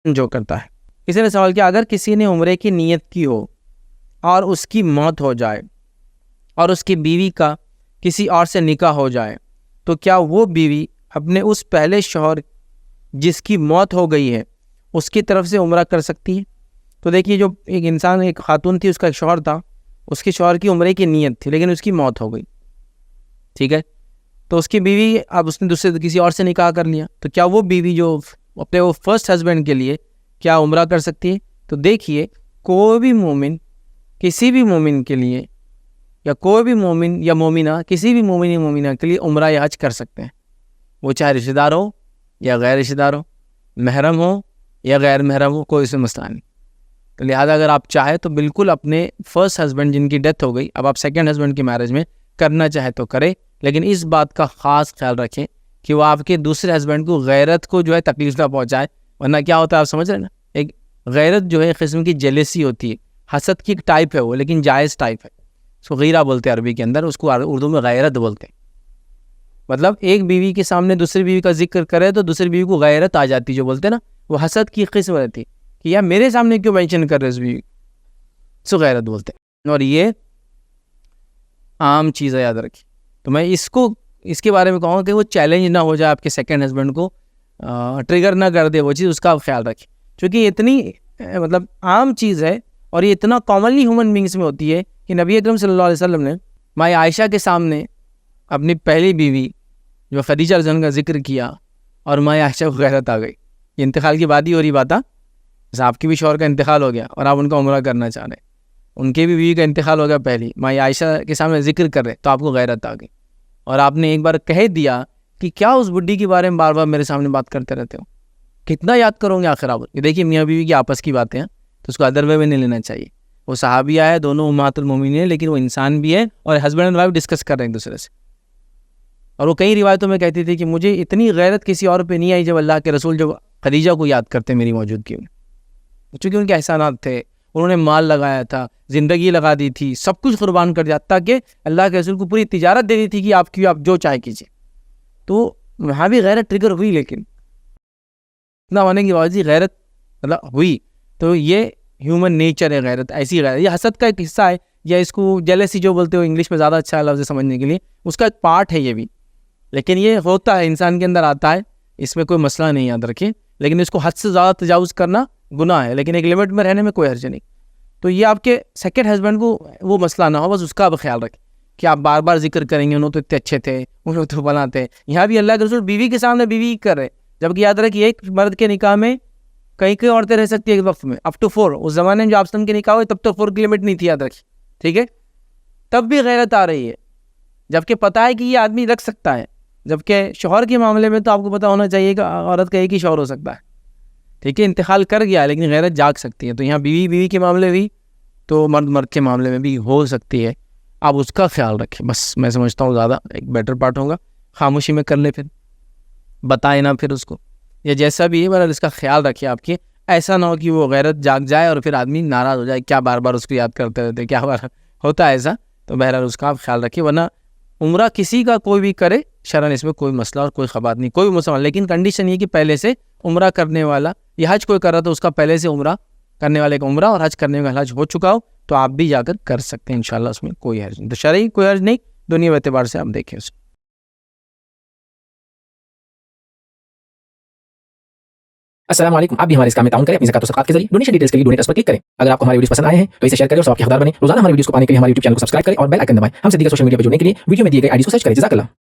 جو کرتا ہے۔ کسی نے سوال کیا اگر کسی نے عمرے کی نیت کی ہو اور اس کی موت ہو جائے اور اس کی بیوی کا کسی اور سے نکاح ہو جائے تو کیا وہ بیوی اپنے اس پہلے شوہر جس کی موت ہو گئی ہے اس کی طرف سے عمرہ کر سکتی ہے؟ تو دیکھیے جو ایک انسان ایک خاتون تھی، اس کا ایک شوہر تھا، اس کے شوہر کی عمرے کی نیت تھی لیکن اس کی موت ہو گئی، ٹھیک ہے، تو اس کی بیوی اب اس نے دوسرے کسی اور سے نکاح کر لیا، تو کیا وہ بیوی جو اپنے وہ فرسٹ ہسبینڈ کے لیے کیا عمرہ کر سکتی ہے؟ تو دیکھیے کوئی بھی مومن کسی بھی مومن کے لیے یا کوئی بھی مومن یا مومنہ کسی بھی مومن یا مومنہ کے لیے عمرہ یا حج کر سکتے ہیں، وہ چاہے رشتہ دار ہو یا غیر رشتہ دار ہو، محرم ہو یا غیر محرم ہو، کوئی اس میں مسئلہ نہیں۔ تو لہٰذا اگر آپ چاہیں تو بالکل اپنے فرسٹ ہسبینڈ جن کی ڈیتھ ہو گئی، اب آپ سیکنڈ ہسبینڈ کی میرج میں کرنا چاہے تو کرے، لیکن اس بات کا خاص خیال رکھیں کہ وہ آپ کے دوسرے ہسبینڈ کو غیرت کو جو ہے تکلیف نہ پہنچائے، ورنہ کیا ہوتا ہے آپ سمجھ رہے ہیں نا، ایک غیرت جو ہے ایک قسم کی جیلیسی ہوتی ہے، حسد کی ایک ٹائپ ہے وہ، لیکن جائز ٹائپ ہے، اس کو غیرہ بولتے ہیں عربی کے اندر، اس کو اردو میں غیرت بولتے ہیں۔ مطلب ایک بیوی کے سامنے دوسری بیوی کا ذکر کرے تو دوسری بیوی کو غیرت آ جاتی، جو بولتے ہیں نا، وہ حسد کی قسم رہتی کہ یار میرے سامنے کیوں مینشن کر رہے اس بیوی، سو غیرت بولتے ہیں، اور یہ عام چیز ہے، یاد رکھیے۔ تو میں اس کے بارے میں کہوں کہ وہ چیلنج نہ ہو جائے آپ کے سیکنڈ ہسبینڈ کو، ٹریگر نہ کر دے وہ چیز، اس کا آپ خیال رکھیں، چونکہ یہ اتنی مطلب عام چیز ہے اور یہ اتنا کامنلی ہیومن بینگس میں ہوتی ہے کہ نبی اکرم صلی اللہ علیہ وسلم نے ماں عائشہ کے سامنے اپنی پہلی بیوی جو خدیجہ رضی اللہ عنہا کا ذکر کیا اور ماں عائشہ کو غیرت آ گئی۔ یہ انتقال کی بات ہی ہو رہی بات، جیسے آپ کی بھی شوہر کا انتقال ہو گیا اور آپ ان کا عمرہ کرنا چاہ رہے ہیں، ان کے بھی بیوی کا انتقال ہو گیا پہلی، ماں عائشہ کے سامنے ذکر کر رہے تو آپ کو غیرت آ گئی، اور آپ نے ایک بار کہہ دیا کہ کیا اس بڈھی کے بارے میں بار بار میرے سامنے بات کرتے رہتے ہو، کتنا یاد کرو گے آخر آپ۔ یہ دیکھیے میاں بیوی کی آپس کی باتیں ہیں تو اس کو ادر وے میں نہیں لینا چاہیے، وہ صحابیہ ہے، دونوں امہات المومنین ہیں، لیکن وہ انسان بھی ہے اور ہسبینڈ اینڈ وائف ڈسکس کر رہے ہیں ایک دوسرے سے، اور وہ کئی روایتوں میں کہتی تھی کہ مجھے اتنی غیرت کسی اور پہ نہیں آئی جب اللہ کے رسول جب خدیجہ کو یاد کرتے میری موجودگی میں، چونکہ ان کے احسانات تھے، انہوں نے مال لگایا تھا، زندگی لگا دی تھی، سب کچھ قربان کر دیا، تاکہ اللہ کے رسول کو پوری تجارت دے دی تھی کہ آپ جو چاہے کیجیے، تو وہاں بھی غیرت ٹریگر ہوئی، لیکن اتنا ہونے کی باوجود غیرت مطلب ہوئی۔ تو یہ ہیومن نیچر ہے، غیرت ایسی غیرت، یہ حسد کا ایک حصہ ہے، یا اس کو جیلسی جو بولتے ہو انگلش میں زیادہ اچھا ہے لفظ سمجھنے کے لیے، اس کا ایک پارٹ ہے یہ بھی، لیکن یہ ہوتا ہے انسان کے اندر آتا ہے، اس میں کوئی مسئلہ نہیں، یاد رکھیں، لیکن اس کو حد سے زیادہ تجاوز کرنا گناہ ہے، لیکن ایک لمٹ میں رہنے میں کوئی حرج نہیں۔ تو یہ آپ کے سیکنڈ ہسبینڈ کو وہ مسئلہ نہ ہو، بس اس کا آپ خیال رکھیں کہ آپ بار بار ذکر کریں گے انہوں تو اتنے اچھے تھے، انہوں تو بنا تھے، یہاں بھی اللہ کے رسول بیوی کے سامنے بیوی کر رہے، جبکہ یاد رکھیے ایک مرد کے نکاح میں کئی عورتیں رہ سکتی ہیں ایک وقت میں، اپ ٹو 4، اس زمانے میں جو آپ سن کے نکاح ہوئے تب تو 4 کی لمٹ نہیں تھی، یاد رکھیے، ٹھیک ہے، تب بھی غیرت آ رہی ہے، جبکہ پتہ ہے کہ یہ آدمی رکھ سکتا ہے، جبکہ شوہر کے معاملے میں تو آپ کو پتہ ہونا چاہیے کہ عورت کا ایک ہی شوہر ہو سکتا ہے، ٹھیک ہے، انتقال کر گیا لیکن غیرت جاگ سکتی ہے، تو یہاں بیوی کے معاملے بھی تو مرد کے معاملے میں بھی ہو سکتی ہے، آپ اس کا خیال رکھیں، بس میں سمجھتا ہوں زیادہ ایک بیٹر پارٹ ہوگا، خاموشی میں کر لیں، پھر بتائیں نہ پھر اس کو، یا جیسا بھی ہے بہرحال اس کا خیال رکھیں آپ کے، ایسا نہ ہو کہ وہ غیرت جاگ جائے اور پھر آدمی ناراض ہو جائے، کیا بار بار اس کو یاد کرتے رہتے، کیا بار ہوتا ہے ایسا، تو بہرحال اس کا آپ خیال رکھیں، ورنہ عمرہ کسی کا کوئی بھی کرے شرعاً اس میں کوئی مسئلہ اور کوئی خبات نہیں، کوئی مسئلہ، لیکن کنڈیشن یہ کہ پہلے سے عمرہ کرنے والا، یہ حج کوئی کر رہا تو اس کا پہلے سے عمرہ کرنے والے کا عمرہ اور حج کرنے کا حج ہو چکا ہو تو آپ بھی جا کر سکتے ہیں انشاءاللہ، اس میں کوئی حرج نہیں، تو شرعی کوئی حرج نہیں، دنیا اعتبار سے آپ دیکھیں اس کو۔ السلام علیکم، آپ بھی ہمارے اس کام میں تعاون کریں اپنی زکات و صدقات کے ذریعے، ڈونیشن ڈیٹیلز کے لیے ڈونیٹ اس پر کلک کریں۔ اگر آپ کو ہمارے ویڈیوز پسند آئے ہیں تو اسے شیئر کریں اور ثواب کے حقدار بنیں۔ روزانہ ہمارے ویڈیوز کو پانے کے لیے ہمارے یوٹیوب چینل کو سبسکرائب کریں اور بیل آئکن دبائیں۔ ہم سے دیگر سوشل میڈیا پر جڑنے کے لیے ویڈیو میں دیے گئے آئی ڈی کو سرچ کریں۔ جزاک اللہ۔